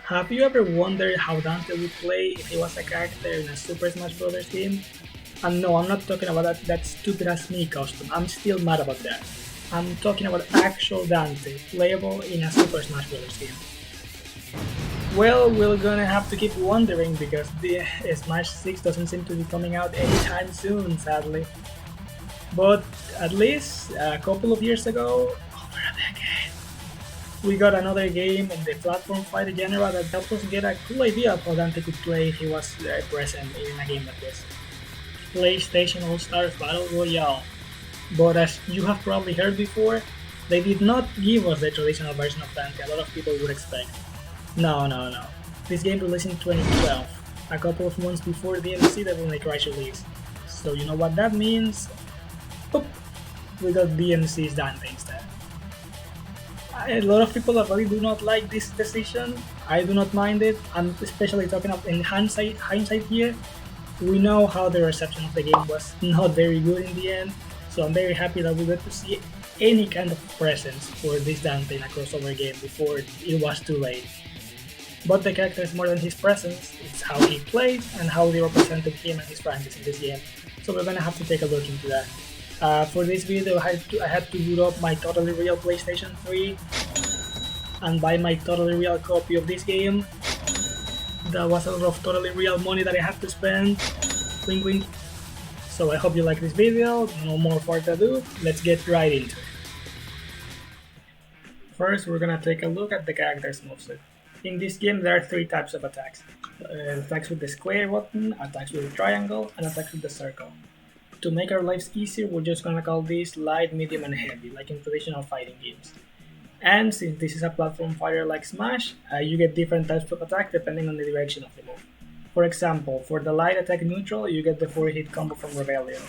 Have you ever wondered how Dante would play if he was a character in a Super Smash Bros. Game? And no, I'm not talking about that stupid ass me costume. I'm still mad about that. I'm talking about actual Dante, playable in a Super Smash Bros. Game. Well, we're gonna have to keep wondering because the Smash 6 doesn't seem to be coming out anytime soon, sadly. But at least a couple of years ago, over a decade, we got another game in the platform fighter genre that helped us get a cool idea of how Dante could play if he was present in a game like this. PlayStation All Stars Battle Royale. But as you have probably heard before, they did not give us the traditional version of Dante a lot of people would expect. No, no, no. This game released in 2012, a couple of months before the DLC Devil May Cry's release. So you know what that means? Boop! We got DMC's Dante instead. A lot of people really do not like this decision. I do not mind it. I'm especially talking up in hindsight here. We know how the reception of the game was not very good in the end, so I'm very happy that we got to see any kind of presence for this Dante in a crossover game before it was too late. But the character is more than his presence, it's how he plays and how they represented him and his franchise in this game. So we're gonna have to take a look into that. For this video, I had to boot up my totally real PlayStation 3 and buy my totally real copy of this game. That was a lot of totally real money that I had to spend. Wink wink. So I hope you like this video. No more further ado, let's get right into it. First, we're gonna take a look at the character's moveset. In this game, there are three types of attacks. Attacks with the square button, attacks with the triangle, and attacks with the circle. To make our lives easier, we're just gonna call these light, medium, and heavy, like in traditional fighting games. And since this is a platform fighter like Smash, you get different types of attack depending on the direction of the move. For example, for the light attack neutral, you get the 4-hit combo from Rebellion,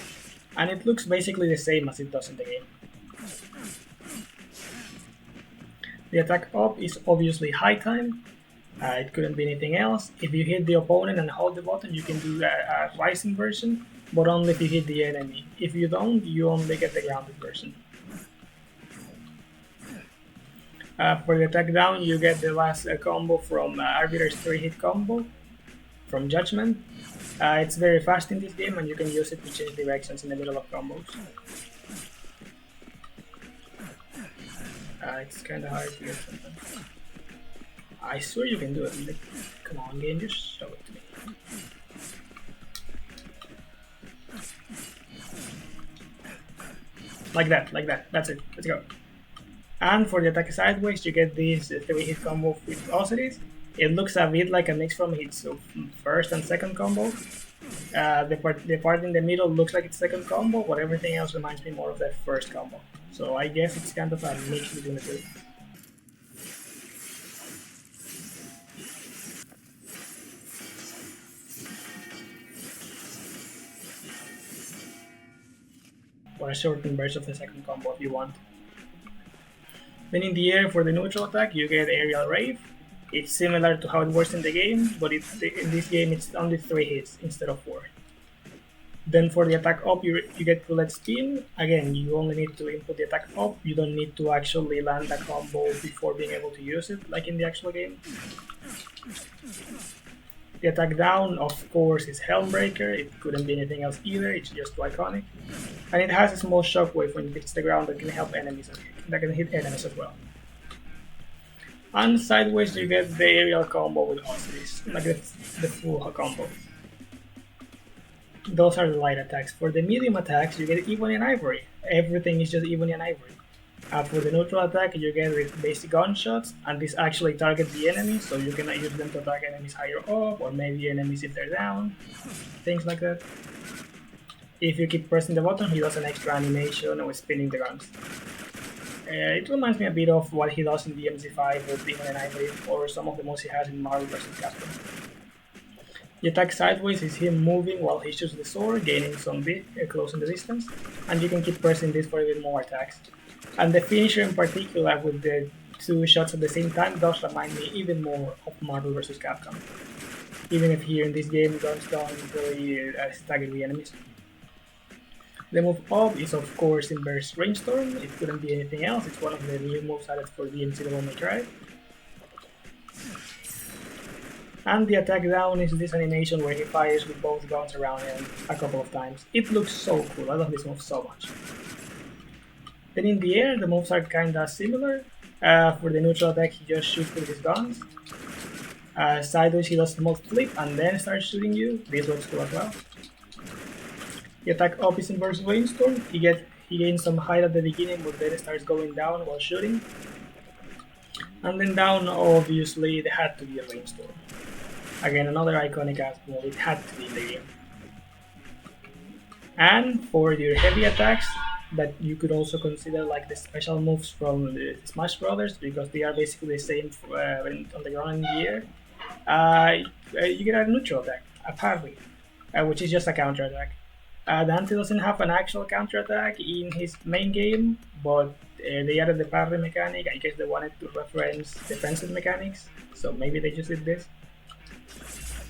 and it looks basically the same as it does in the game. The attack up is obviously high time. It couldn't be anything else. If you hit the opponent and hold the button, you can do a rising version, but only if you hit the enemy. If you don't, you only get the grounded version. For the attack down, you get the last combo from Arbiter's 3-hit combo from Judgment. It's very fast in this game and you can use it to change directions in the middle of combos. It's kinda hard to get sometimes. I swear you can do it. Like, come on game, just show it to me. Like that, that's it, let's go. And for the attack sideways, you get this 3-hit combo with Osiris. It looks a bit like a mix from its first and second combo. The part in the middle looks like its second combo, but everything else reminds me more of that first combo. So I guess it's kind of a mix between the two. Or a shortened version of the second combo if you want. Then in the air for the neutral attack, you get Aerial Rave. It's similar to how it works in the game, but in this game it's only 3 hits instead of 4. Then for the attack up, you get Roulette Spin. Again, you only need to input the attack up. You don't need to actually land a combo before being able to use it, like in the actual game. The attack down, of course, is Helmbreaker. It couldn't be anything else either. It's just too iconic. And it has a small shockwave when it hits the ground that can help enemies, that can hit enemies as well. And sideways, you get the aerial combo with Osiris, like the full combo. Those are the light attacks. For the medium attacks, you get Ebony and Ivory. Everything is just Ebony and Ivory. For the neutral attack, you get with basic gunshots, and this actually targets the enemy, so you can use them to attack enemies higher up, or maybe enemies if they're down, things like that. If you keep pressing the button, he does an extra animation with spinning the guns. It reminds me a bit of what he does in DMZ5 with Demon and Ivory, or some of the moves he has in Marvel vs. Capcom. The attack sideways is him moving while he shoots the sword, gaining some bit close in the distance, and you can keep pressing this for even more attacks. And the finisher in particular with the 2 shots at the same time does remind me even more of Marvel vs. Capcom. Even if here in this game guns don't really stagger the enemies. The move up is of course Inverse Rainstorm. It couldn't be anything else. It's one of the new moves added for DMC Devil May Cry. And the attack down is this animation where he fires with both guns around him a couple of times. It looks so cool, I love this move so much. Then in the air, the moves are kinda similar. For the neutral attack, he just shoots with his guns. Sideways, he does the move flip and then starts shooting you. This looks cool as well. The attack up is inverse rainstorm. He gains some height at the beginning, but then starts going down while shooting. And then down, obviously, there had to be a rainstorm. Again, another iconic ass move. It had to be in the game. And for your heavy attacks, that you could also consider like the special moves from the Smash Brothers because they are basically the same on the ground and in the air. You get a neutral attack, a parry, which is just a counter attack. Dante doesn't have an actual counter attack in his main game, but they added the parry mechanic. I guess they wanted to reference defensive mechanics, so maybe they just did this.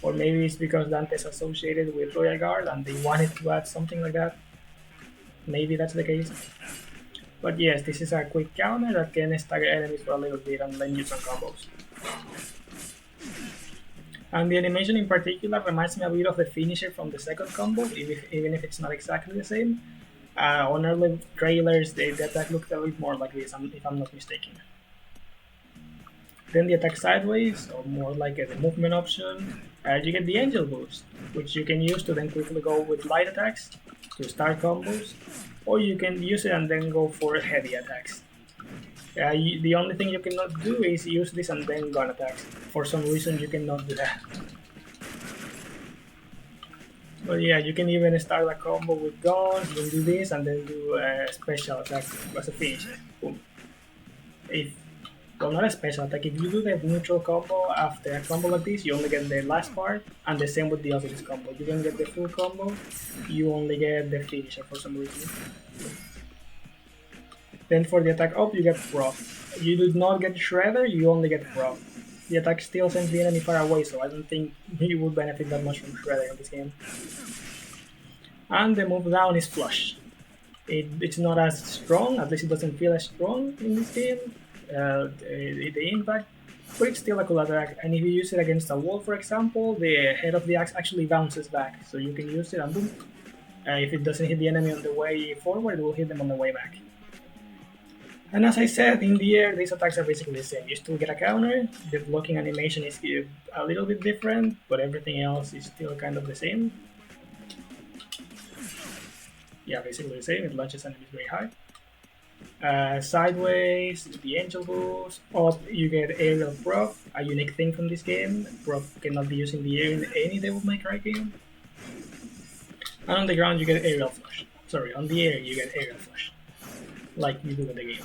Or maybe it's because Dante's associated with Royal Guard and they wanted to add something like that. Maybe that's the case. But yes, this is a quick counter that can stagger enemies for a little bit and then use some combos. And the animation in particular reminds me a bit of the finisher from the second combo, even if it's not exactly the same. On early trailers, the attack looked a bit more like this, if I'm not mistaken. Then the attack sideways, or more like the movement option, you get the angel boost, which you can use to then quickly go with light attacks to start combos, or you can use it and then go for heavy attacks. The only thing you cannot do is use this and then gun attacks. For some reason you cannot do that. But yeah, you can even start a combo with guns, you can do this and then do a special attack as a finisher. Boom. Well, not a special attack. If you do the neutral combo after a combo like this, you only get the last part, and the same with the Osiris combo. You don't get the full combo, you only get the finisher for some reason. Then for the attack up, you get Proc. You do not get Shredder, you only get Proc. The attack still sends the enemy far away, so I don't think you would benefit that much from Shredder in this game. And the move down is Flush. It's not as strong, at least it doesn't feel as strong in this game. The impact, but it's still a cool attack. And if you use it against a wall, for example, the head of the axe actually bounces back, so you can use it and boom. If it doesn't hit the enemy on the way forward, it will hit them on the way back. And as I said, in the air, these attacks are basically the same. You still get a counter, the blocking animation is a little bit different, but everything else is still kind of the same. Yeah, basically the same, it launches enemies very high. Sideways, the angel boost. Up, you get aerial proc, a unique thing from this game. Proc cannot be used in the air in any Devil May Cry game. And on the ground, you get aerial flush. Sorry, on the air, you get aerial flush, like you do in the game.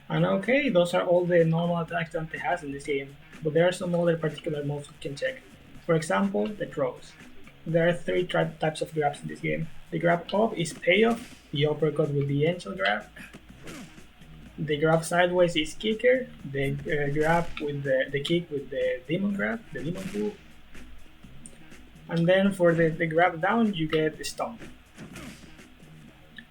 And okay, those are all the normal attacks Dante has in this game, but there are some other particular moves you can check. For example, the throws. There are three types of grabs in this game. The grab up is payoff, the uppercut with the angel grab. The grab sideways is kicker, the grab with the kick with the demon grab, the demon pull. And then for the grab down, you get the stomp.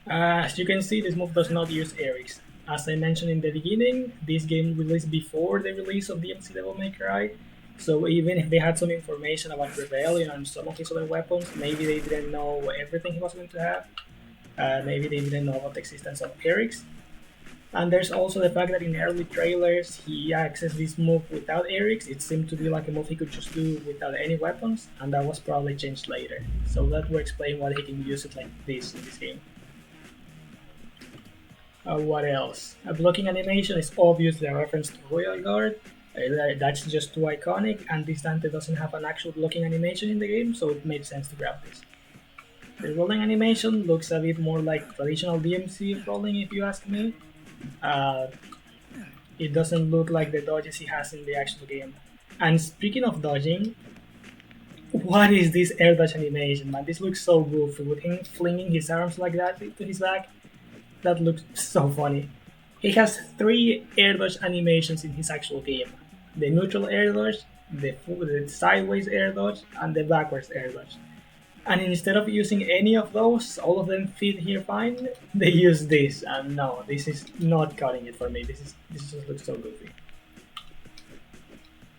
As you can see, this move does not use Airix. As I mentioned in the beginning, this game released before the release of DMC Devil May Cry, so even if they had some information about Rebellion and some of his other weapons, maybe they didn't know everything he was going to have. Maybe they didn't know about the existence of Airix. And there's also the fact that in early trailers, he accessed this move without Airix. It seemed to be like a move he could just do without any weapons, and that was probably changed later. So that will explain why he can use it like this in this game. What else? A blocking animation is obviously a reference to Royal Guard. That's just too iconic, and this Dante doesn't have an actual blocking animation in the game, so it made sense to grab this. The rolling animation looks a bit more like traditional DMC rolling, if you ask me. It doesn't look like the dodges he has in the actual game. And speaking of dodging, what is this air dodge animation, man? This looks so goofy, with him flinging his arms like that to his back. That looks so funny. He has 3 air dodge animations in his actual game. The neutral air dodge, the sideways air dodge, and the backwards air dodge. And instead of using any of those, all of them fit here fine, they use this, and no, this is not cutting it for me. This just looks so goofy.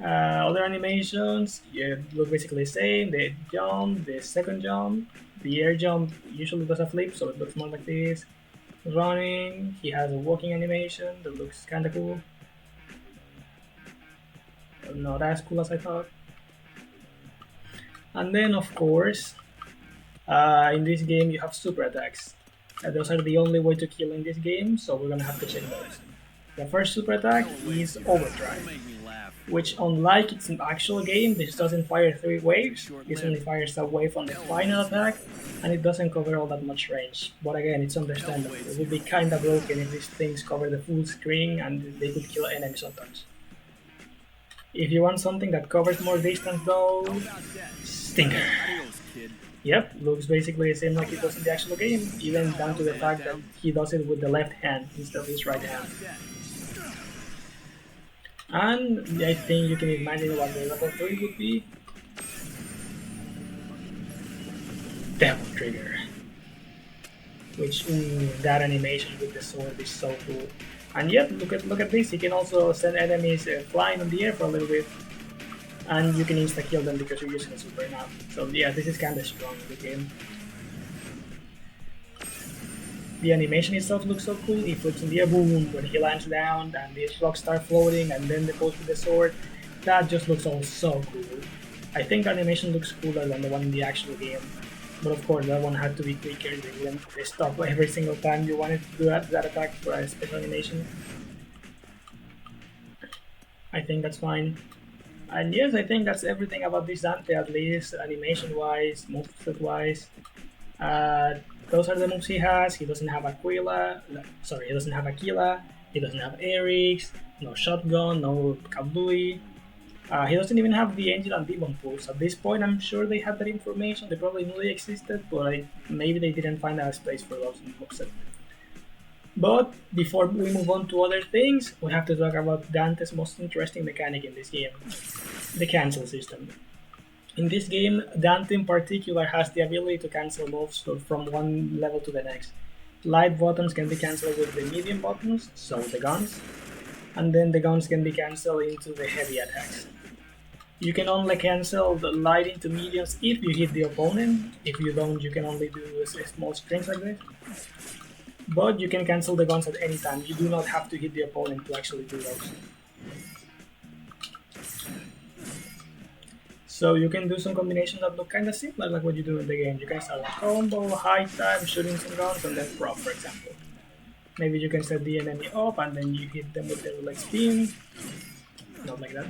Other animations, yeah, look basically the same. The jump, the second jump, the air jump usually does a flip, so it looks more like this. Running, he has a walking animation that looks kinda cool. Not as cool as I thought. And then, of course, in this game you have super attacks. Those are the only way to kill in this game, so we're gonna have to check those. The first super attack is Overdrive, which unlike its actual game, this doesn't fire 3 waves, this only fires a wave on the final attack, and it doesn't cover all that much range. But again, it's understandable. It would be kinda broken if these things cover the full screen and they could kill enemies sometimes. If you want something that covers more distance though, Stinger. Yep, looks basically the same like it does in the actual game, even down to the fact that he does it with the left hand instead of his right hand. And I think you can imagine what the level 3 would be. Devil Trigger. Which, that animation with the sword is so cool. And yet, look at this, you can also send enemies flying in the air for a little bit. And you can insta-kill them because you're using a super now. So yeah, this is kinda strong in the game. The animation itself looks so cool. He flips in the air, boom, when he lands down, and the rocks start floating, and then the pose with the sword. That just looks all so cool. I think the animation looks cooler than the one in the actual game. But of course, that one had to be quicker. They stop every single time you wanted to do that attack for a special animation. I think that's fine. And yes, I think that's everything about this Dante, at least animation-wise, moveset-wise. Uh, those are the moves he has. He doesn't have Aquila. Sorry, he doesn't have Aquila. He doesn't have Aerix. No shotgun. No Kablooey. He doesn't even have the Angel and Demon pools. At this point, I'm sure they had that information. They probably knew they existed, but maybe they didn't find a space for those in moveset. But before we move on to other things, we have to talk about Dante's most interesting mechanic in this game, the cancel system. In this game, Dante in particular has the ability to cancel moves from one level to the next. Light buttons can be cancelled with the medium buttons, so the guns, and then the guns can be cancelled into the heavy attacks. You can only cancel the light into mediums if you hit the opponent. If you don't, you can only do small strings like this. But you can cancel the guns at any time. You do not have to hit the opponent to actually do those. So you can do some combinations that look kind of similar like what you do in the game. You can start a combo, high time, shooting some guns, and then prop, for example. Maybe you can set the enemy up and then you hit them with the like spin. Not like that.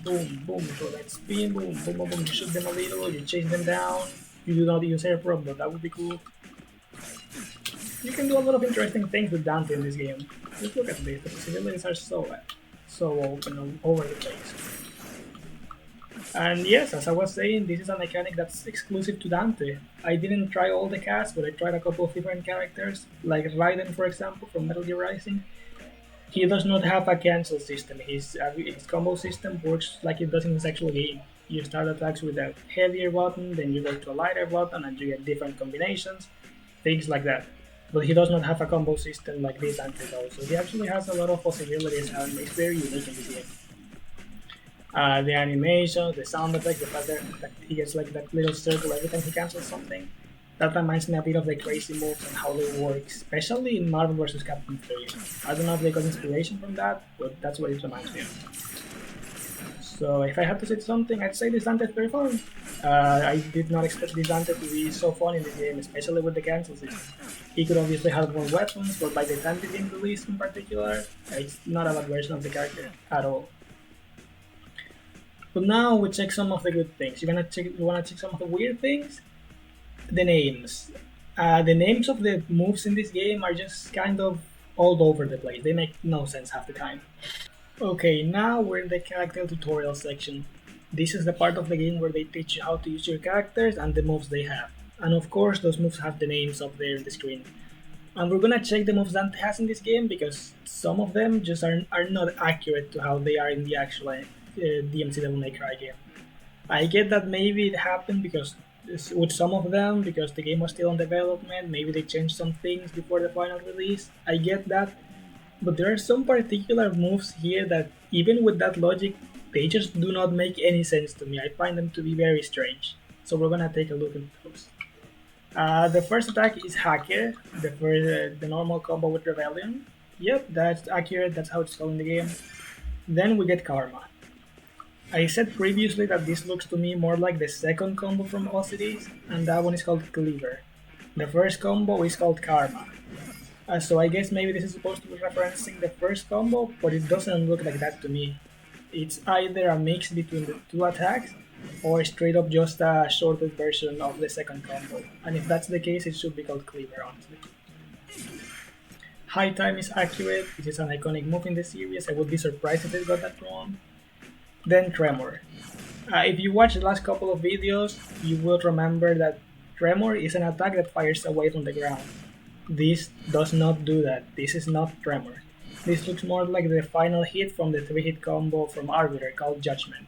Boom, boom, so that spin, boom, boom, boom, boom. You shoot them a little, you chase them down. You do not use air prop, but that would be cool. You can do a lot of interesting things with Dante in this game. Just look at this, the possibilities are so open all over the place. And yes, as I was saying, this is a mechanic that's exclusive to Dante. I didn't try all the cast, but I tried a couple of different characters, like Raiden, for example, from Metal Gear Rising. He does not have a cancel system. His combo system works like it does in his actual game. You start attacks with a heavier button, then you go to a lighter button, and you get different combinations, things like that. But he does not have a combo system like this Dante does, so he actually has a lot of possibilities and it's very unique in this game. The animation, the sound effect, the fact that he gets like that little circle every time he cancels something. That reminds me a bit of the crazy moves and how they work, especially in Marvel vs. Capcom 3. I don't know if they got inspiration from that, but that's what it reminds me of. So if I had to say something, I'd say this Dante is very fun. I did not expect this Dante to be so fun in this game, especially with the cancel system. He could obviously have more weapons, but by the time the game released in particular, it's not a bad version of the character at all. But now we check some of the good things. You wanna check some of the weird things? The names. The names of the moves in this game are just kind of all over the place. They make no sense half the time. Okay, now we're in the character tutorial section. This is the part of the game where they teach you how to use your characters and the moves they have. And of course, those moves have the names up there in the screen. And we're gonna check the moves Dante has in this game because some of them just are not accurate to how they are in the actual DMC Devil May Cry game. I get that maybe it happened because with some of them because the game was still in development. Maybe they changed some things before the final release. I get that, But there are some particular moves here that, even with that logic, they just do not make any sense to me. I find them to be very strange. So we're gonna take a look at those. The first attack is Hacker, the normal combo with Rebellion. Yep, that's accurate, that's how it's called in the game. Then we get Karma. I said previously that this looks to me more like the second combo from Osiris, and that one is called Cleaver. The first combo is called Karma. So I guess maybe this is supposed to be referencing the first combo, but it doesn't look like that to me. It's either a mix between the two attacks, or straight up just a shortened version of the second combo. And if that's the case, it should be called Cleaver, honestly. High Time is accurate, it is an iconic move in the series, I would be surprised if it got that wrong. Then Tremor. If you watch the last couple of videos, you will remember that Tremor is an attack that fires away from the ground. This does not do that. This is not Tremor. This looks more like the final hit from the 3-hit combo from Arbiter called Judgment.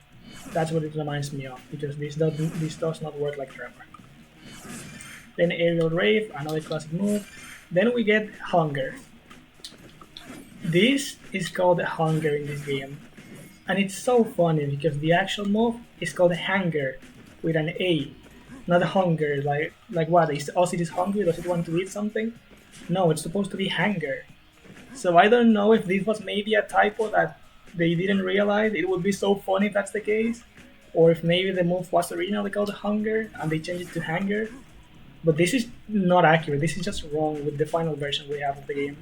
That's what it reminds me of, because this does not work like Tremor. Then Aerial Rave, another classic move. Then we get Hunger. This is called Hunger in this game. And it's so funny because the actual move is called Hanger with an A, not Hunger. Like what? Is Osiris hungry? Does it want to eat something? No, it's supposed to be Hanger. So I don't know if this was maybe a typo that they didn't realize. It would be so funny if that's the case, or if maybe the move was originally called Hunger and they changed it to Hanger. But this is not accurate. This is just wrong with the final version we have of the game.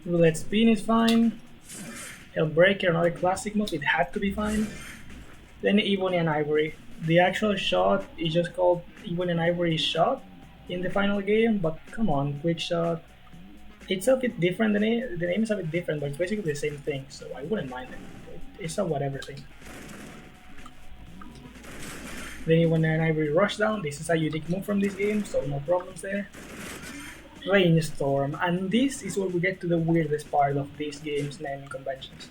Roulette Spin is fine. Hellbreaker, another classic move, it had to be fine. Then Ebony and Ivory. The actual shot is just called Ebony and Ivory shot in the final game, but come on, quick shot. It's a bit different, the name is a bit different, but it's basically the same thing, so I wouldn't mind it. It's a whatever thing. Then Ebony and Ivory Rushdown, this is a unique move from this game, so no problems there. Rainstorm, and this is where we get to the weirdest part of this game's naming conventions.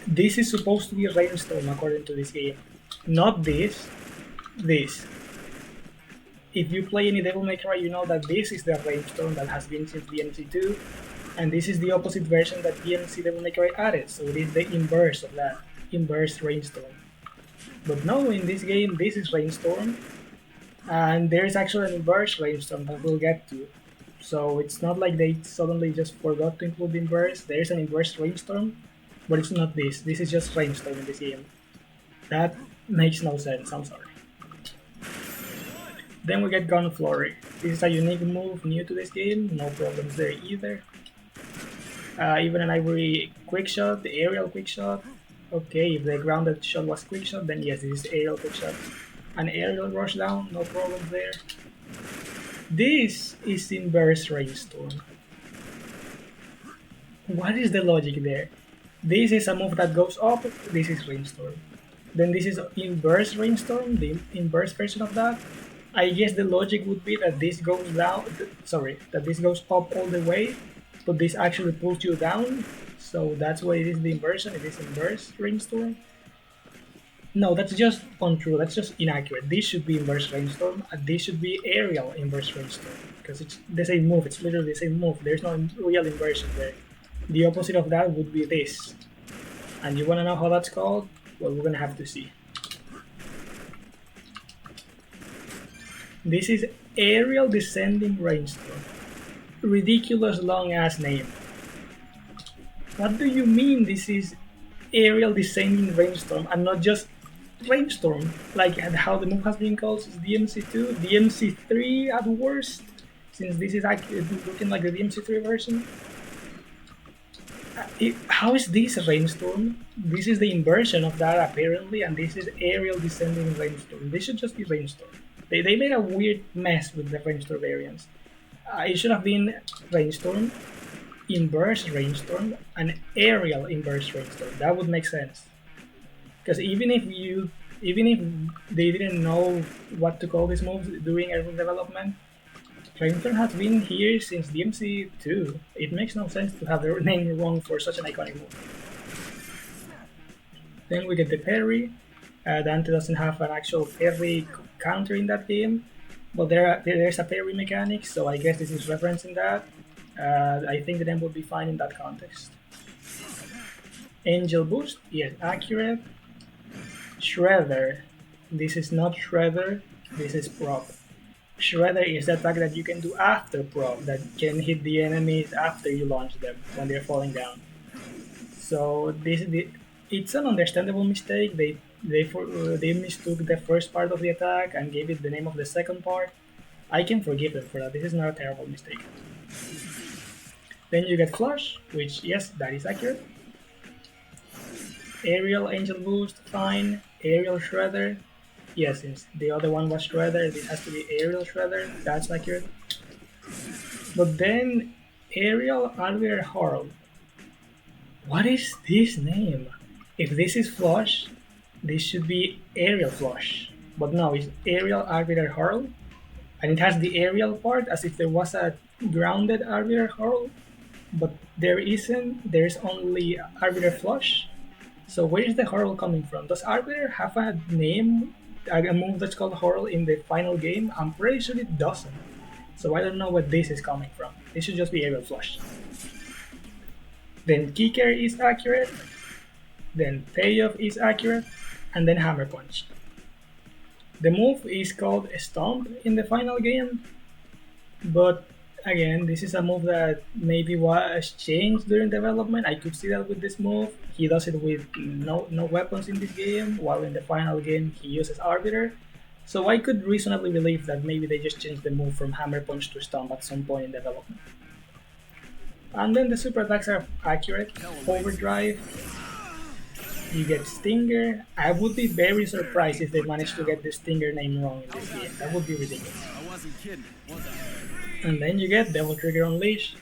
This is supposed to be Rainstorm according to this game, not this, this. If you play any Devil May Cry, you know that this is the Rainstorm that has been since DMC2, and this is the opposite version that DMC Devil May Cry added, so it is the inverse of that, inverse Rainstorm. But no, in this game, this is Rainstorm, and there is actually an inverse Rainstorm that we'll get to. So it's not like they suddenly just forgot to include the inverse. There is an inverse Rainstorm, but it's not this. This is just Rainstorm in this game. That makes no sense, I'm sorry. Then we get Gun Flurry. This is a unique move new to this game, no problems there either. Even an Ivory quick shot, the aerial quick shot. Okay, if the grounded shot was quick shot, then yes, this is aerial quick shot. An aerial rush down, no problems there. This is inverse Rainstorm. What is the logic there? This is a move that goes up, this is Rainstorm. Then this is inverse Rainstorm, the inverse version of that. I guess the logic would be that this goes down, that this goes up all the way, but this actually pulls you down. So that's why it is the inversion, it is inverse Rainstorm. No, that's just untrue, that's just inaccurate. This should be inverse Rainstorm, and this should be aerial inverse Rainstorm, because it's the same move, it's literally the same move, there's no real inversion there. The opposite of that would be this. And you wanna know how that's called? Well, we're gonna have to see. This is Aerial Descending Rainstorm. Ridiculous long ass name. What do you mean this is Aerial Descending Rainstorm and not just Rainstorm? Like how the move has been called since DMC2, DMC3 at worst, since this is actually looking like the DMC3 version. How is this Rainstorm? This is the inversion of that apparently, and this is Aerial Descending Rainstorm. This should just be Rainstorm. They made a weird mess with the Rainstorm variants. It should have been Rainstorm, inverse Rainstorm, and Aerial inverse Rainstorm. That would make sense. Because even if they didn't know what to call these moves during early development, Rainstorm has been here since DMC2. It makes no sense to have the name wrong for such an iconic move. Then we get the parry. Dante doesn't have an actual parry counter in that game, but there's a parry mechanic, so I guess this is referencing that. I think the name would be fine in that context. Angel Boost, yes, accurate. Shredder, this is not Shredder, this is prop. Shredder is the attack that you can do after prop, that can hit the enemies after you launch them when they're falling down. So it's an understandable mistake. They mistook the first part of the attack and gave it the name of the second part. I can forgive them for that. This is not a terrible mistake. Then you get Flush, which yes, that is accurate. Aerial Angel Boost, fine. Aerial Shredder, yes, since the other one was Shredder, this has to be Aerial Shredder, that's accurate. But then Aerial Alvear Hurl. What is this name? If this is Flush, this should be Aerial Flush. But no, it's Aerial Alvear Hurl, and it has the aerial part as if there was a grounded Alvear Hurl, but there isn't, there's only Alvear Flush. So where is the Hurl coming from? Does Arbiter have a name, a move that's called Hurl in the final game? I'm pretty sure it doesn't. So I don't know where this is coming from. This should just be Aerial Flush. Then Kicker is accurate. Then Payoff is accurate. And then Hammer Punch. The move is called Stomp in the final game. But again, this is a move that maybe was changed during development. I could see that with this move. He does it with no weapons in this game, while in the final game he uses Arbiter. So I could reasonably believe that maybe they just changed the move from Hammer Punch to Stomp at some point in development. And then the super attacks are accurate. Overdrive, you get Stinger. I would be very surprised if they managed to get the Stinger name wrong in this game. That would be ridiculous. I wasn't kidding, was I? And then you get Devil Trigger Unleash.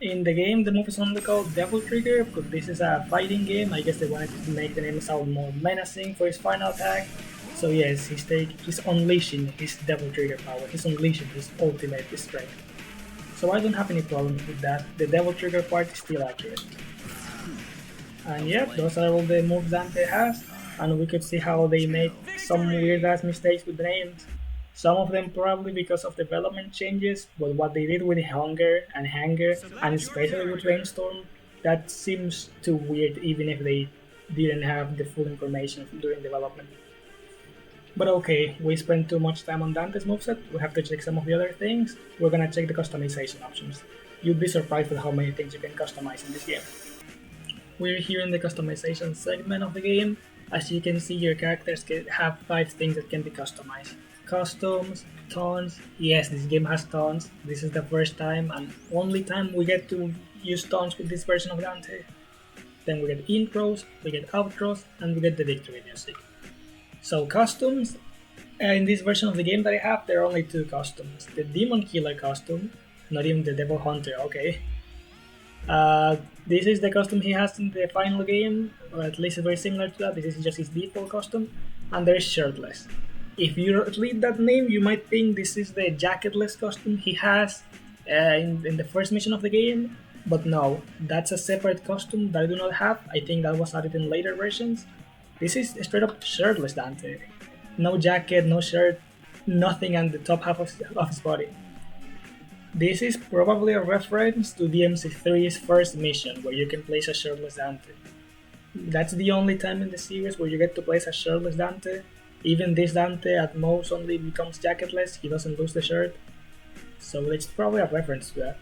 In the game, the move is only called Devil Trigger because this is a fighting game. I guess they wanted to make the name sound more menacing for his final attack. So yes, he's unleashing his Devil Trigger power. He's unleashing his ultimate strength. So I don't have any problems with that. The Devil Trigger part is still accurate. And yeah, those are all the moves Dante has. And we could see how they made some weird ass mistakes with the names. Some of them probably because of development changes, but what they did with Hunger and Hanger, and especially with Rainstorm, that seems too weird even if they didn't have the full information during development. But okay, we spent too much time on Dante's moveset, we have to check some of the other things. We're gonna check the customization options. You'd be surprised with how many things you can customize in this game. We're here in the customization segment of the game. As you can see, your characters can have 5 things that can be customized. Customs, taunts. Yes, this game has taunts. This is the first time and only time we get to use taunts with this version of Dante. Then we get intros, we get outros, and we get the victory music. So customs, in this version of the game that I have, there are only 2 customs. The Demon Killer custom, not even the Devil Hunter, okay. This is the costume he has in the final game, or at least very similar to that. This is just his default costume, and there's Shirtless. If you read that name, you might think this is the jacketless costume he has in the first mission of the game, but no, that's a separate costume that I do not have. I think that was added in later versions. This is straight up shirtless Dante. No jacket, no shirt, nothing on the top half of his body. This is probably a reference to DMC3's first mission, where you can place a shirtless Dante. That's the only time in the series where you get to place a shirtless Dante. Even this Dante at most only becomes jacketless, he doesn't lose the shirt. So it's probably a reference to that.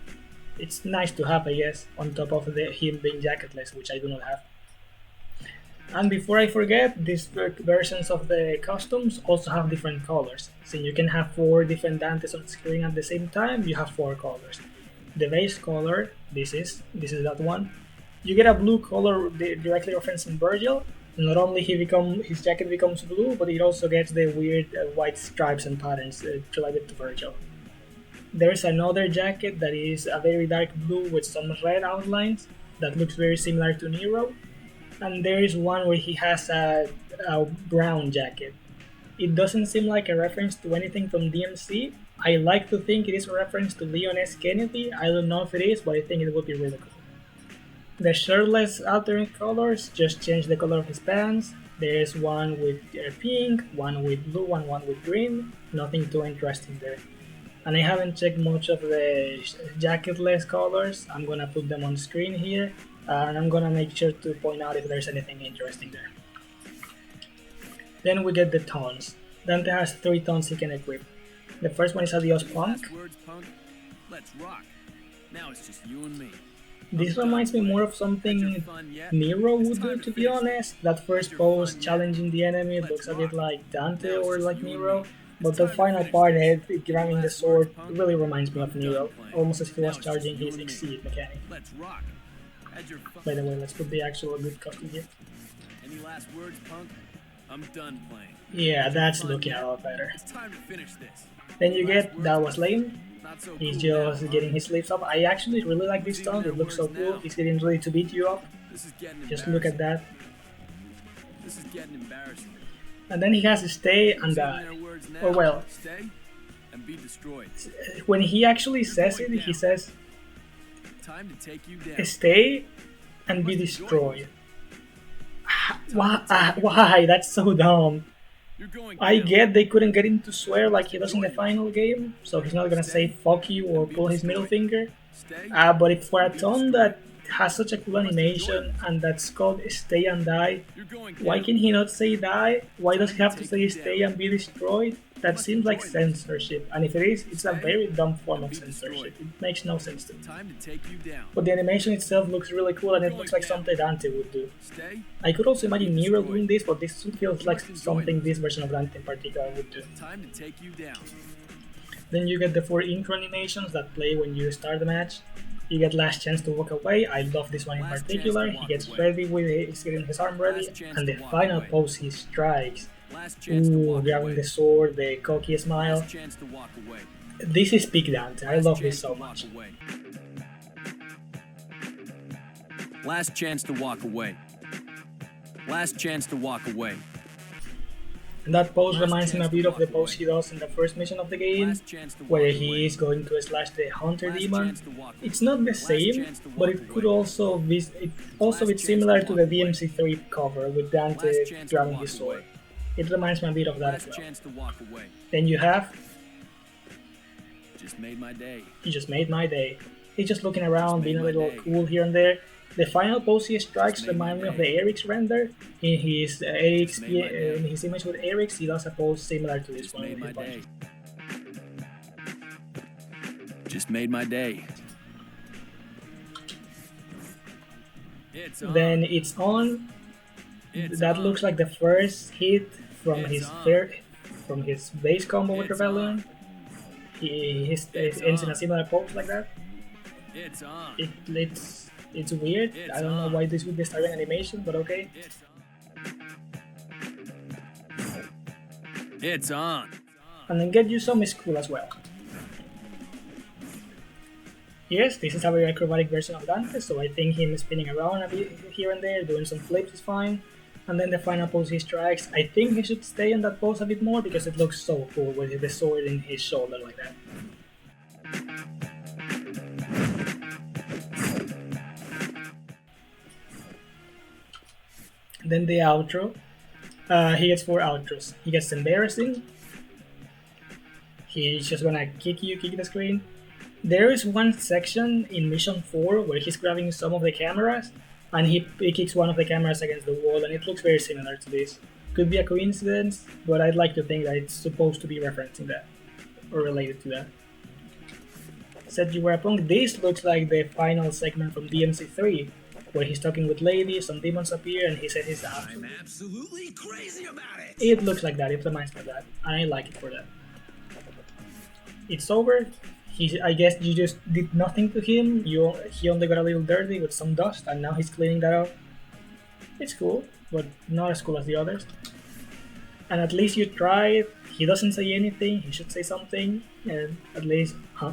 It's nice to have, I guess, on top of him being jacketless, which I do not have. And before I forget, these versions of the costumes also have different colors. So you can have 4 different Dantes on screen at the same time, you have 4 colors. The base color, this is that one. You get a blue color directly referencing Virgil. Not only his jacket becomes blue, but it also gets the weird white stripes and patterns related to Virgil. There's another jacket that is a very dark blue with some red outlines that looks very similar to Nero. And there is one where he has a brown jacket. It doesn't seem like a reference to anything from DMC. I like to think it is a reference to Leon S. Kennedy. I don't know if it is, but I think it would be really cool. The shirtless alternate colors just change the color of his pants. There's one with pink, one with blue, and one with green. Nothing too interesting there. and I haven't checked much of the jacketless colors. I'm gonna put them on screen here, and I'm gonna make sure to point out if there's anything interesting there. Then we get the tauns. Dante has 3 taunts he can equip. The first one is Adios Any Punk. last words, punk? Let's rock. Now it's just you and me. This reminds me more of something Fun yet? Nero It's would do, time to be finish honest. That first your pose fun yet? challenging the enemy Let's looks a bit rock. like Dante Now it's or just like you and Nero, me. but It's the time to final finish part, this. head Any grabbing the last sword, words, punk? really reminds me of I'm Nero, done playing. almost as if he Now was it's just charging you his and me. exceed mechanic. Let's rock. Had your fun. By the way, let's put the actual good costume here. Any last words, punk? I'm done playing. Yeah, that's Fun looking yet? a lot better. It's time to finish this. Then you Last get words, That Was punk? Lame. Not so He's cool now, just huh? getting his sleeves up. I actually really like this Who's even taunt, it their looks so words cool. now? He's getting ready to beat you up. This is getting Just look at embarrassing. that. This is getting embarrassing. And then he has to stay and Who's even die. their words now? Or well, Stay and be destroyed. when he actually says it, he says, Time to take you down. stay and be destroyed. Why? That's so dumb. You're going I down. get they couldn't get him to swear like he does in the final game, so he's not gonna say fuck you or pull his middle finger. Stay. But if for a ton that has such a cool animation and that's called Stay and Die, You're going down. why can he not say die? Why does he have to say stay and be destroyed? That seems like censorship, and if it is, it's a very dumb form of censorship. It makes no sense to me. Time to take you down. But the animation itself looks really cool and it looks like something Dante would do. Stay. I could also imagine Nero doing this, but this feels like something this version of Dante in particular would do. Time to take you down. Then you get the 4 intro animations that play when you start the match. You get Last Chance to Walk Away. I love this one in Last particular. chance to He walk gets away. ready with he's getting his arm ready, Last chance and to the walk final away. pose he strikes. Last chance to Ooh, walk grabbing away. the sword, the cocky smile. Last chance to walk away. This is peak Dante. I Last love chance this so to walk much. away. Last chance to walk away. Last chance to walk away. And that pose Last reminds me a chance to bit of the walk pose away. he does in the first mission of the game, Last chance to walk where away. he is going to slash the Hunter Last Demon. chance to walk away. It's not the Last same, chance to but walk it could away. also be Last it's chance similar to to walk the away. DMC3 cover with Dante Last chance to grabbing walk his sword. away. It reminds me a bit of that as Last well. chance to walk away. Then you have Just made my day. He Just Made My Day. He's just looking around, Just being a made my little day. cool here and there. The final pose he strikes Just made my remind me of day. the Eric's render. In his Eric's made my day. in his image with Eric's, he does a pose similar to this Just one. made with my his day. punch. Just made my day. It's on. Then it's on. It's That on. looks like the first hit from It's on. from his base combo with It's Rebellion. It ends in a on. similar pose like that. It's on. It's weird. It's I don't know on. why this would be starting animation, but okay. It's on. It's on. And then Get You Some is cool as well. Yes, this is a very acrobatic version of Dante, so I think him spinning around a bit here and there, doing some flips is fine. And then the final pose he strikes, I think he should stay in that pose a bit more because it looks so cool with the sword in his shoulder like that. Then the outro. He gets 4 outros. He gets Embarrassing. He's just gonna kick the screen. There is one section in Mission 4 where he's grabbing some of the cameras and he kicks one of the cameras against the wall and it looks very similar to this. Could be a coincidence, but I'd like to think that it's supposed to be referencing that or related to that. Said You Were a Punk. This looks like the final segment from DMC3 where he's talking with ladies, some demons appear and he says he's out. I'm absolutely crazy about it. It looks like that, it reminds me of that, and I like it for that. It's over. I guess you just did nothing to him. He only got a little dirty with some dust, and now he's cleaning that up. It's cool, but not as cool as the others. And at least you tried. He doesn't say anything. He should say something, and at least, huh?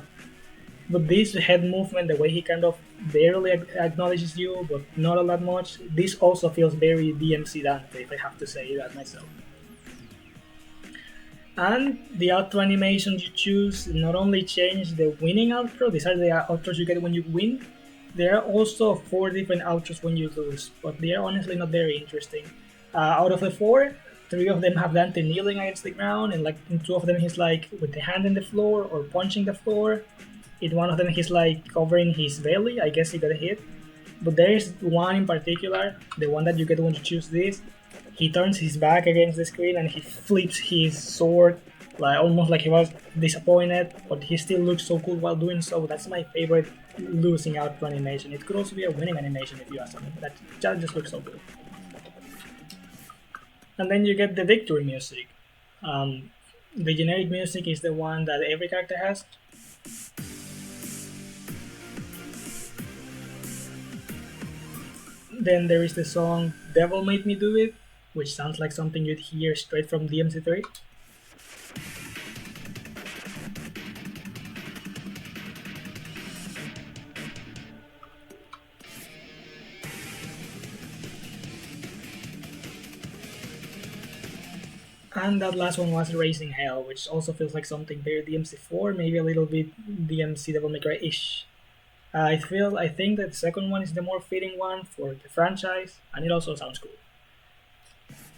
But this head movement, the way he kind of barely acknowledges you, but not all that much, this also feels very DMC Dante, if I have to say that myself. And the outro animations you choose not only change the winning outro, these are the outros you get when you win, there are also 4 different outros when you lose, but they are honestly not very interesting. Out of the 4, three of them have Dante kneeling against the ground, and like in two of them he's like with the hand in the floor or punching the floor. In one of them he's like covering his belly. I guess he got hit. But there is one in particular, the one that you get when you choose this. He turns his back against the screen and he flips his sword, like almost like he was disappointed, but he still looks so cool while doing so. That's my favorite losing out to animation. It could also be a winning animation if you ask me. That just looks so good. And then you get the victory music. The generic music is the one that every character has. Then there is the song Devil Made Me Do It, which sounds like something you'd hear straight from DMC3. And that last one was Raising Hell, which also feels like something very DMC4, maybe a little bit DMC Devil May Cry-ish. I think that the second one is the more fitting one for the franchise, and it also sounds cool.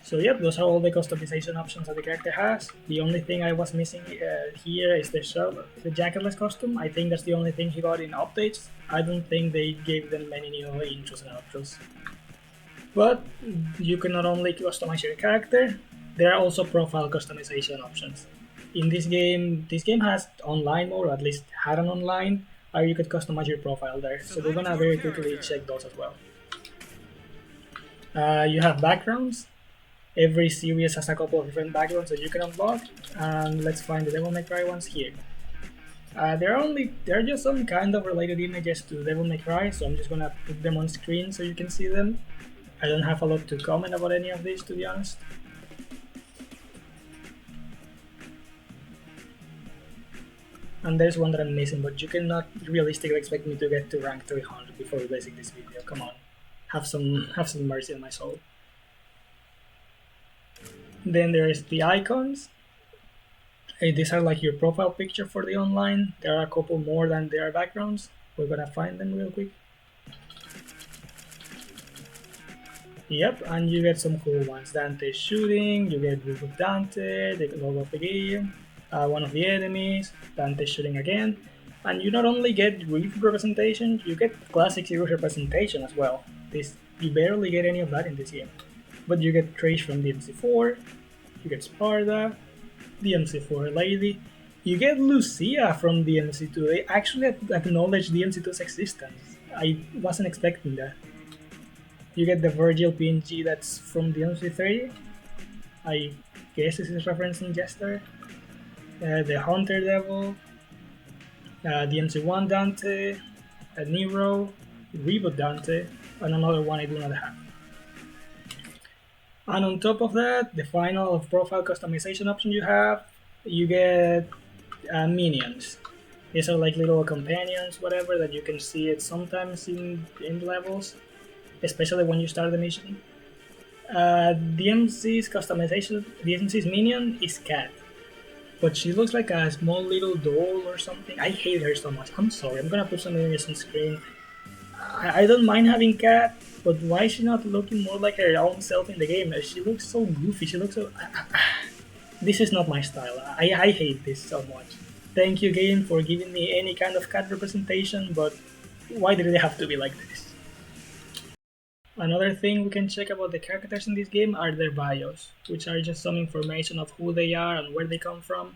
So yep, those are all the customization options that the character has. The only thing I was missing here is the jacketless costume. I think that's the only thing he got in updates. I don't think they gave them many new intros and outros. But you can not only customize your character, there are also profile customization options. In this game has online mode, or at least had an online, or you could customize your profile there. So we're gonna very quickly check those as well. You have backgrounds. Every series has a couple of different backgrounds that you can unlock, and let's find the Devil May Cry ones here. They're just some kind of related images to Devil May Cry, so I'm just gonna put them on screen so you can see them. I don't have a lot to comment about any of these, to be honest. And there's one that I'm missing, but you cannot realistically expect me to get to rank 300 before releasing this video. Come on, have some mercy on my soul. Then there's the icons. These are like your profile picture for the online. There are a couple more than there are backgrounds. We're gonna find them real quick. Yep, and you get some cool ones. Dante shooting, you get group of Dante, the logo of the game, one of the enemies, Dante shooting again. And you not only get Reef representation, you get classic Series representation as well. You barely get any of that in this game. But you get Trace from DMC4, you get Sparta, DMC4 Lady, you get Lucia from DMC2. They actually acknowledge DMC2's existence. I wasn't expecting that. You get the Virgil PNG that's from DMC3. I guess this is referencing Jester. The Hunter Devil, DMC1 Dante, Nero, Reboot Dante, and another one I do not have. And on top of that, the final profile customization option you get minions. These are like little companions, whatever, that you can see it sometimes in levels, especially when you start the mission. DMC's minion is Cat, but she looks like a small little doll or something. I hate her so much. I'm sorry, I'm gonna put some images on screen. I don't mind having Cat, but why is she not looking more like her own self in the game? She looks so goofy, she looks so... This is not my style. I hate this so much. Thank you, game, for giving me any kind of Cat representation, but why did it have to be like this? Another thing we can check about the characters in this game are their bios, which are just some information of who they are and where they come from.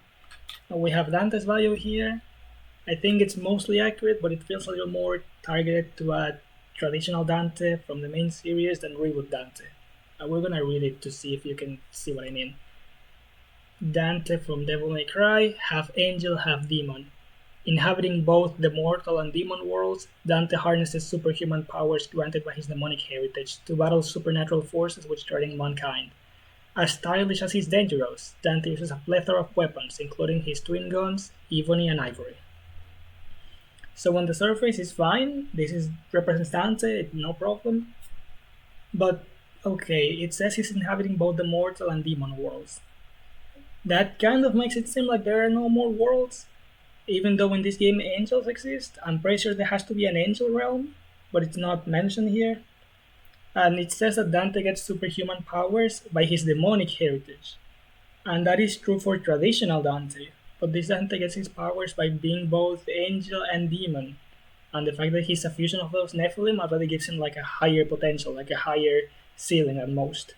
And we have Dante's bio here. I think it's mostly accurate, but it feels a little more targeted to a traditional Dante from the main series than Reboot Dante. We're gonna read it to see if you can see what I mean. Dante from Devil May Cry, half angel, half demon. Inhabiting both the mortal and demon worlds, Dante harnesses superhuman powers granted by his demonic heritage to battle supernatural forces which threaten mankind. As stylish as he's dangerous, Dante uses a plethora of weapons, including his twin guns, Ebony and Ivory. So on the surface it's fine, represents Dante, no problem. But okay, it says he's inhabiting both the mortal and demon worlds. That kind of makes it seem like there are no more worlds. Even though in this game angels exist, I'm pretty sure there has to be an angel realm, but it's not mentioned here. And it says that Dante gets superhuman powers by his demonic heritage. And that is true for traditional Dante. But this Dante gets his powers by being both angel and demon. And the fact that he's a fusion of those Nephilim already gives him like a higher potential, like a higher ceiling at most.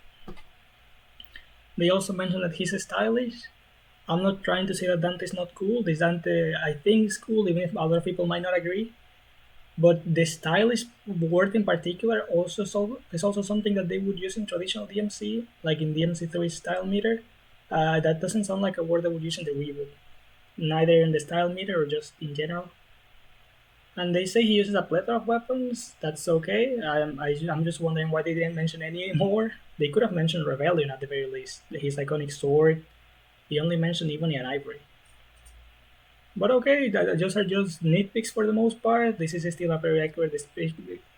They also mention that he's stylish. I'm not trying to say that Dante is not cool. This Dante, I think, is cool, even if other people might not agree. But the stylish word in particular is also something that they would use in traditional DMC, like in DMC3 style meter. That doesn't sound like a word that would use in the reboot, neither in the style meter or just in general. And they say he uses a plethora of weapons. That's okay. I'm just wondering why they didn't mention any more. They could have mentioned Rebellion at the very least. His iconic sword. They only mentioned Ebony and Ivory. But okay, those are just nitpicks for the most part. This is still a very accurate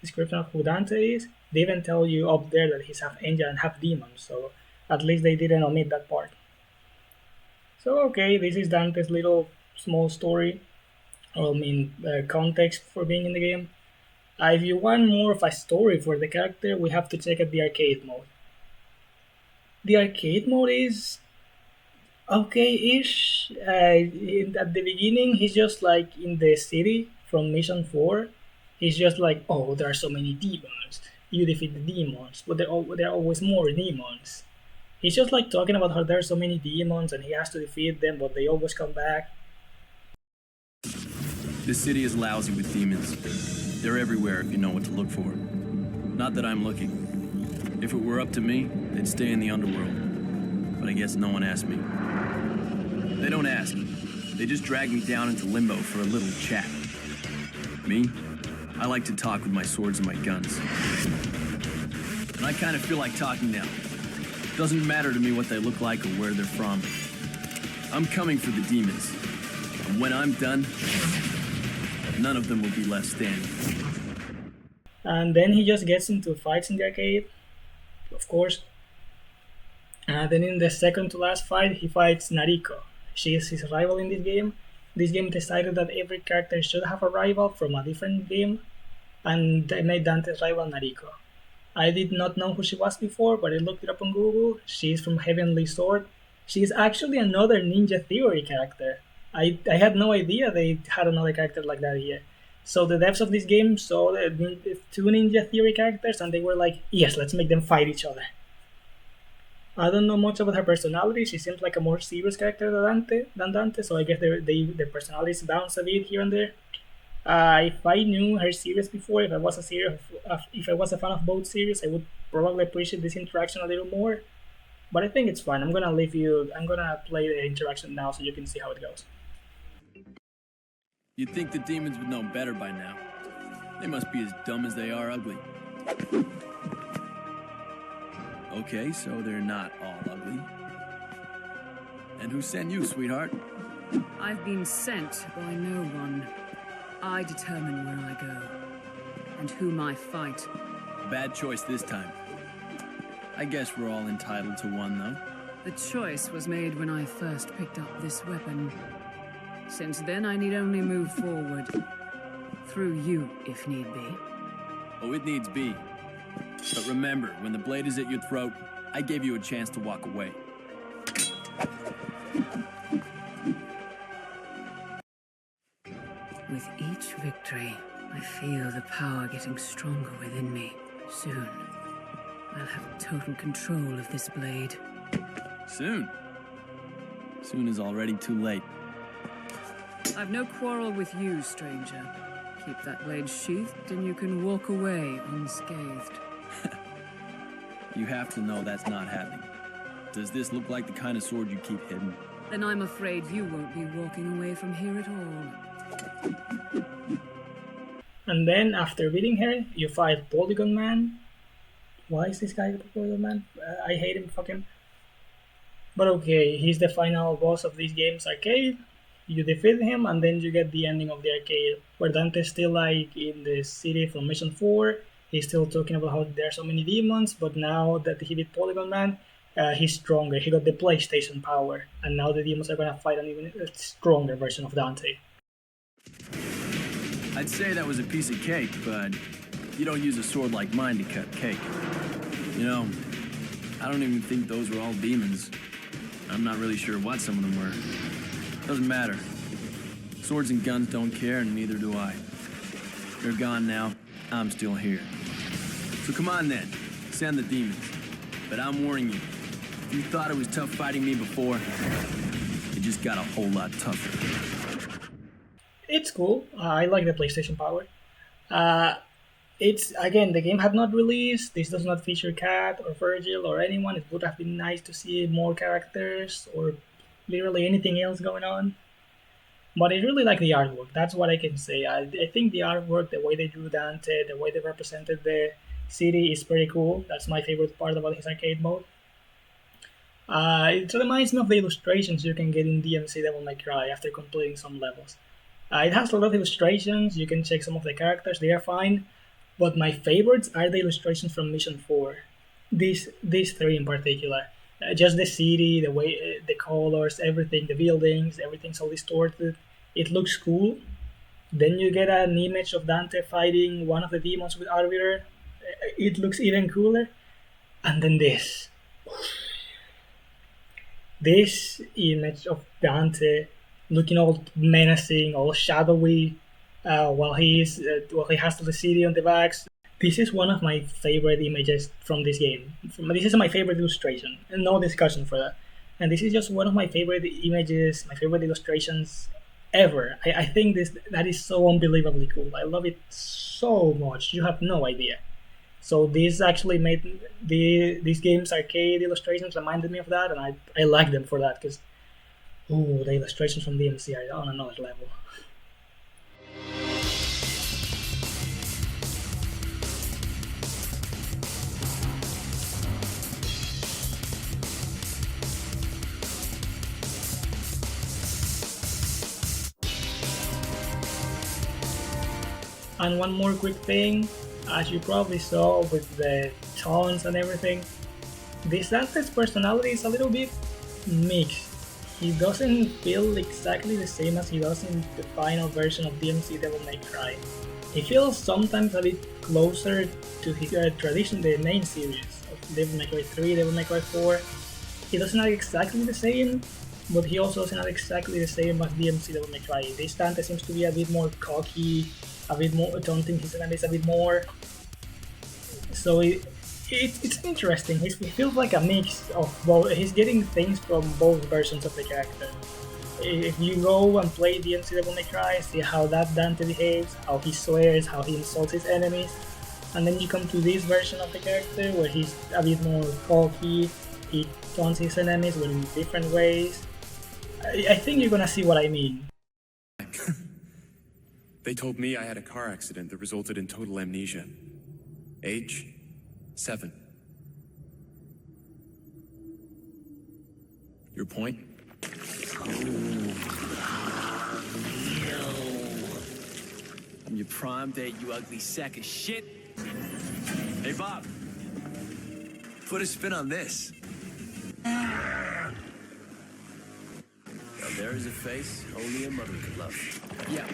description of who Dante is. They even tell you up there that he's half angel and half demon, so at least they didn't omit that part. So okay, this is Dante's little small story, or context for being in the game. If you want more of a story for the character, we have to check out the arcade mode. The arcade mode is okay-ish. At the beginning, he's just like in the city from Mission 4. He's just like, oh, there are so many demons. You defeat the demons, but there are always more demons. He's just like talking about how there are so many demons and he has to defeat them, but they always come back. This city is lousy with demons. They're everywhere if you know what to look for. Not that I'm looking. If it were up to me, they'd stay in the underworld. But I guess no one asked me. They don't ask. They just drag me down into limbo for a little chat. Me? I like to talk with my swords and my guns. And I kind of feel like talking now. Doesn't matter to me what they look like or where they're from. I'm coming for the demons. And when I'm done, none of them will be left standing. And then he just gets into fights in the arcade, of course. And then in the second to last fight, he fights Nariko. She is his rival in this game. This game decided that every character should have a rival from a different game, and they made Dante's rival Nariko. I did not know who she was before, but I looked it up on Google. She is from Heavenly Sword. She is actually another Ninja Theory character. I had no idea they had another character like that here. So the devs of this game saw the two Ninja Theory characters and they were like, yes, let's make them fight each other. I don't know much about her personality. She seems like a more serious character than Dante, so I guess their personalities bounce a bit here and there. If I knew her series before, if I was a fan of both series, I would probably appreciate this interaction a little more. But I think it's fine. I'm gonna play the interaction now so you can see how it goes. You'd think the demons would know better by now. They must be as dumb as they are ugly. Okay, so they're not all ugly. And who sent you, sweetheart? I've been sent by no one. I determine where I go, and whom I fight. Bad choice this time. I guess we're all entitled to one, though. The choice was made when I first picked up this weapon. Since then, I need only move forward. Through you, if need be. Oh, it needs be. But remember, when the blade is at your throat, I gave you a chance to walk away. With each victory, I feel the power getting stronger within me. Soon, I'll have total control of this blade. Soon? Soon is already too late. I've no quarrel with you, stranger. Keep that blade sheathed and you can walk away unscathed. You have to know that's not happening. Does this look like the kind of sword you keep hidden? Then I'm afraid you won't be walking away from here at all. And then, after beating her, you fight Polygon Man. Why is this guy the Polygon Man? I hate him, fuck him. But okay, he's the final boss of this game's arcade. You defeat him, and then you get the ending of the arcade, where Dante's still like in the city from Mission 4. He's still talking about how there are so many demons, but now that he beat Polygon Man, he's stronger. He got the PlayStation power, and now the demons are gonna fight an even stronger version of Dante. I'd say that was a piece of cake, but you don't use a sword like mine to cut cake. You know, I don't even think those were all demons. I'm not really sure what some of them were. Doesn't matter. Swords and guns don't care, and neither do I. They're gone now. I'm still here. So come on then, send the demons. But I'm warning you, if you thought it was tough fighting me before, it just got a whole lot tougher. It's cool. I like the PlayStation Power. It's again, the game had not released. This does not feature Kat or Virgil or anyone. It would have been nice to see more characters or literally anything else going on. But I really like the artwork. That's what I can say. I think the artwork, the way they drew Dante, the way they represented the city is pretty cool. That's my favorite part about his arcade mode. It reminds me of the illustrations you can get in DMC Devil May Cry after completing some levels. It has a lot of illustrations. You can check some of the characters; they are fine. But my favorites are the illustrations from Mission 4. These three in particular. Just the city, the way, the colors, everything, the buildings, everything's all distorted. It looks cool. Then you get an image of Dante fighting one of the demons with Arbiter. It looks even cooler. And then this image of Dante looking all menacing, all shadowy, while he has the city on the backs. This is one of my favorite images from this game. This is my favorite illustration, and no discussion for that. And this is just one of my favorite images, my favorite illustrations ever. I think that is so unbelievably cool. I love it so much. You have no idea. So this actually made these games arcade illustrations reminded me of that, and I like them for that because the illustrations from DMC are on another level. And one more quick thing, as you probably saw with the taunts and everything, this Dante's personality is a little bit mixed. He doesn't feel exactly the same as he does in the final version of DMC Devil May Cry. He feels sometimes a bit closer to his tradition, the main series of Devil May Cry 3, Devil May Cry 4. He doesn't act exactly the same, but he also doesn't act exactly the same as DMC Devil May Cry. This Dante seems to be a bit more cocky, a bit more taunting his enemies a bit more. So it's interesting. He feels like a mix of both. He's getting things from both versions of the character. If you go and play DMC Devil May Cry, see how that Dante behaves, how he swears, how he insults his enemies, and then you come to this version of the character where he's a bit more cocky, he taunts his enemies but in different ways. I think you're gonna see what I mean. They told me I had a car accident that resulted in total amnesia. Age? 7. Your point? I'm your prom date, you ugly sack of shit. Hey, Bob. Put a spin on this. Now there is a face only a mother could love. Yeah,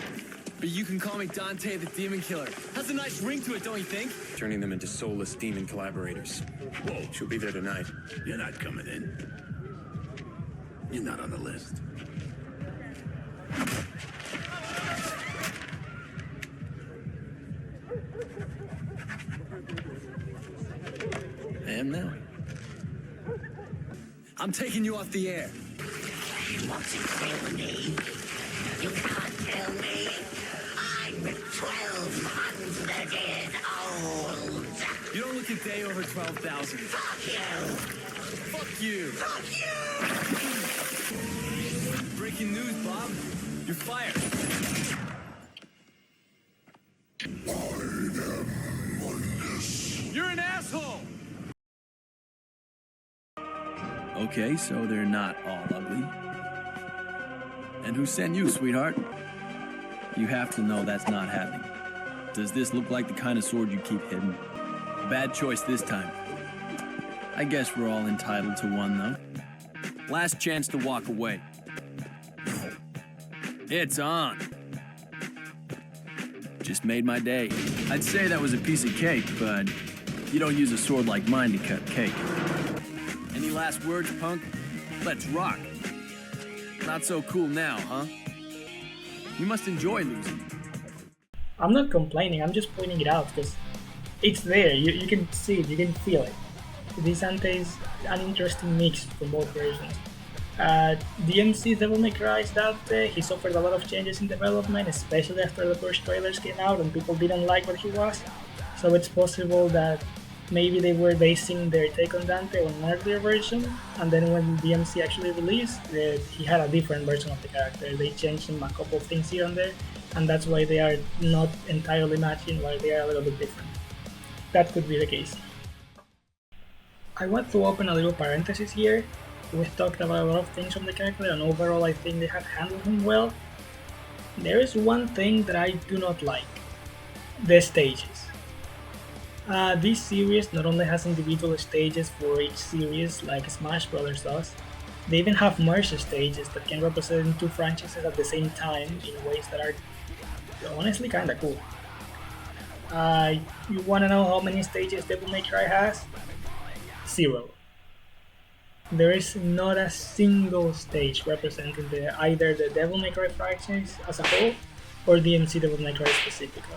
but you can call me Dante the Demon Killer. Has a nice ring to it, don't you think? Turning them into soulless demon collaborators. Whoa, she'll be there tonight. You're not coming in. You're not on the list. I am now. I'm taking you off the air. You want to kill me? You can't kill me. I'm 1,200 years old. You don't look a day over 12,000. Fuck you. Fuck you. Fuck you. Breaking news, Bob. You're fired. You're an asshole! Okay, so they're not all ugly. And who sent you, sweetheart? You have to know that's not happening. Does this look like the kind of sword you keep hidden? Bad choice this time. I guess we're all entitled to one, though. Last chance to walk away. It's on. Just made my day. I'd say that was a piece of cake, but you don't use a sword like mine to cut cake. Any last words, punk? Let's rock. Not so cool now, huh? You must enjoy losing. I'm not complaining, I'm just pointing it out because it's there, you can see it, you can feel it. This Dante is an interesting mix from both versions. DMC Devil May Cry's Dante, he suffered a lot of changes in development, especially after the first trailers came out and people didn't like what he was. So it's possible that maybe they were basing their take on Dante on an earlier version, and then when DMC actually released, he had a different version of the character. They changed him a couple of things here and there, and that's why they are not entirely matching, why they are a little bit different. That could be the case. I want to open a little parenthesis here. We've talked about a lot of things from the character, and overall I think they have handled him well. There is one thing that I do not like: the stages. This series not only has individual stages for each series like Smash Bros. Does, they even have merge stages that can represent two franchises at the same time in ways that are honestly kinda cool. You wanna know how many stages Devil May Cry has? 0. There is not a single stage representing either the Devil May Cry franchise as a whole or DMC Devil May Cry specifically.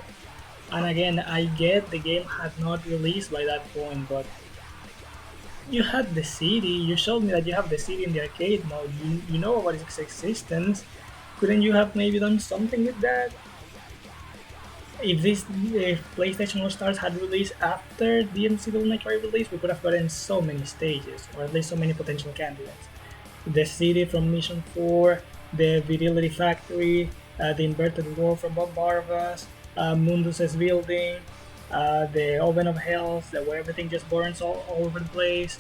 And again, I get the game had not released by that point, but you had the city, you showed me that you have the city in the arcade mode, you know about its existence. Couldn't you have maybe done something with that? If PlayStation All Stars had released after DMC Devil May Cry release, we could have gotten so many stages, or at least so many potential candidates. The city from Mission 4, the Virility Factory, the Inverted World from Bob Barvas, Mundus's building, the Oven of Hells, where everything just burns all over the place.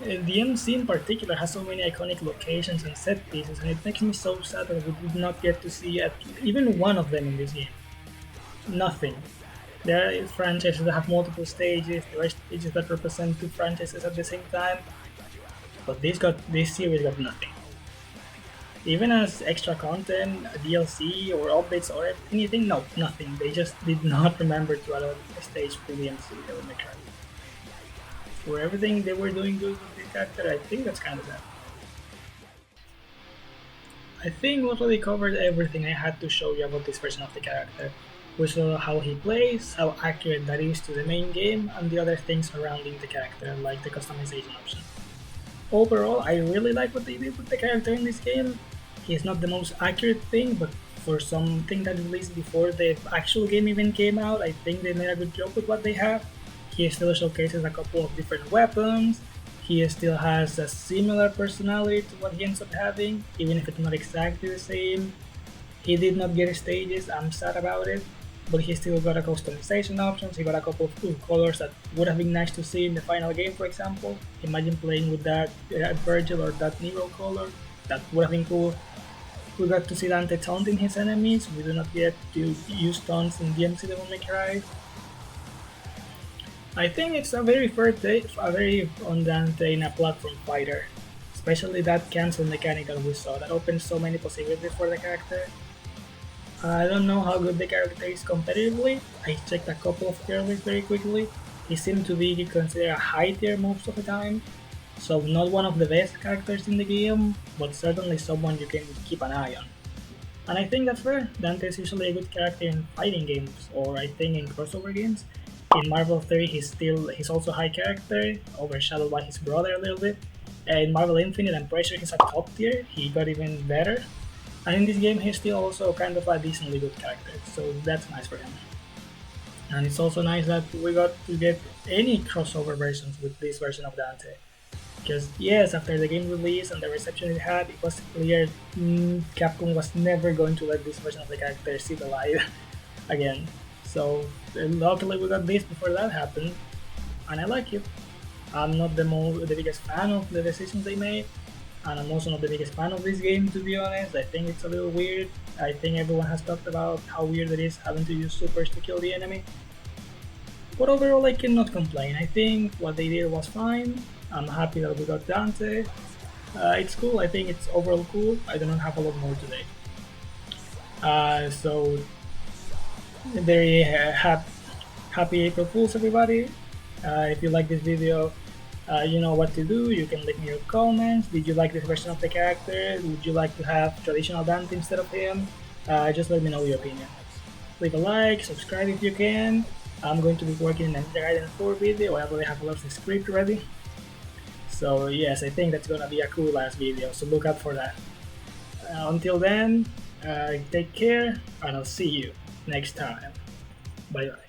DMC in particular has so many iconic locations and set pieces, and it makes me so sad that we did not get to see even one of them in this game. Nothing. There are franchises that have multiple stages, there are stages that represent two franchises at the same time, but this series got nothing. Even as extra content, DLC or updates or anything, no, nothing. They just did not remember to add a stage for DMC Devil May Cry. For everything they were doing good with this character, I think that's kind of bad. I think we already covered everything I had to show you about this version of the character. We saw how he plays, how accurate that is to the main game, and the other things surrounding the character, like the customization option. Overall, I really like what they did with the character in this game. He's not the most accurate thing, but for something that released before the actual game even came out, I think they made a good job with what they have. He still showcases a couple of different weapons, he still has a similar personality to what he ends up having, even if it's not exactly the same. He did not get stages, I'm sad about it, but he still got a customization options, he got a couple of cool colors that would have been nice to see in the final game, for example. Imagine playing with that Virgil or that Nero color, that would have been cool. We got to see Dante taunting his enemies, we do not get to use taunts in DMC Devil May Cry. I think it's a very fair take, a very on Dante in a platform fighter, especially that cancel mechanic that we saw, that opens so many possibilities for the character. I don't know how good the character is competitively, I checked a couple of tier lists very quickly. He seemed to be considered a high tier most of the time, so not one of the best characters in the game, but certainly someone you can keep an eye on. And I think that's fair, Dante is usually a good character in fighting games, or I think in crossover games. In Marvel 3 he's also a high character, overshadowed by his brother a little bit. In Marvel Infinite I'm pretty sure he's a top tier, he got even better. And in this game he's still also kind of a decently good character, so that's nice for him. And it's also nice that we got to get any crossover versions with this version of Dante. Because yes, after the game release and the reception it had, it was clear Capcom was never going to let this version of the character see the light again. So luckily we got this before that happened, and I like it. I'm not the biggest fan of the decisions they made, and I'm also not the biggest fan of this game, to be honest. I think it's a little weird. I think everyone has talked about how weird it is having to use supers to kill the enemy. But overall I cannot complain. I think what they did was fine. I'm happy that we got Dante. It's cool, I think it's overall cool. I do not have a lot more today. So very happy April Fools, everybody. If you like this video, you know what to do. You can leave me your comments. Did you like this version of the character? Would you like to have traditional Dante instead of him? Just let me know your opinion. Leave a like, subscribe if you can. I'm going to be working on the Gaiden 4 video. I already have a lot of the script ready. So yes, I think that's gonna be a cool last video, so look out for that. Until then, take care, and I'll see you next time. Bye bye.